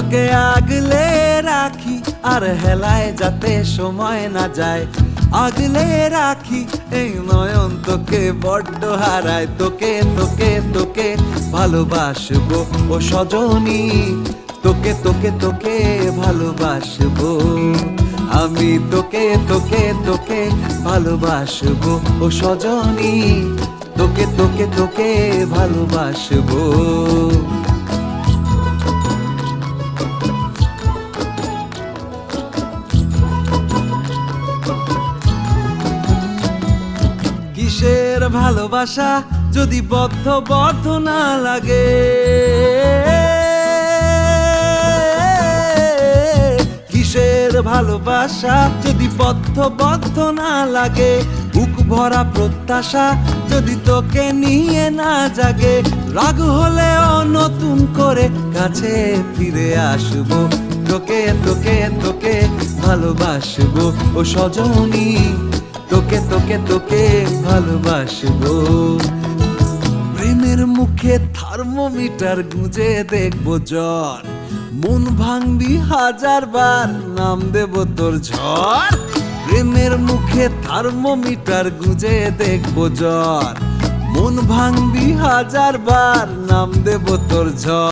তোকে আগলে রাখি আর হেলায় যাতে সময় না যায়, আগলে রাখি এই নয়ন তোকে বড্ড হারায়। তোকে তোকে তোকে ভালোবাসবো ও সজনী, তোকে তোকে তোকে ভালোবাসবো আমি, তোকে তোকে তোকে ভালোবাসবো ও সজনী, তোকে তোকে তোকে ভালোবাসবো। কিসের ভালোবাসা যদি বদ্ধ বদ্ধ না লাগে, কিসের ভালোবাসা যদি বদ্ধ বদ্ধ না লাগে, বুক ভরা প্রত্যাশা যদি তোকে নিয়ে না জাগে, রাগ হলেও নতুন করে কাছে ফিরে আসবো, তোকে তোকে তোকে ভালোবাসবো ও সজনী, তোকে তোকে তোকে ভালোবাসবো। প্রেমের মুখে থার্মোমিটার গুঁজে দেখবো জ্বর, মন ভাঙবি হাজার বার নাম দেব তোর ঝড়। প্রেমের মুখে থার্মোমিটার গুঁজে দেখবো জ্বর, মন ভাঙবি হাজার বার নাম দেব তোর ঝড়।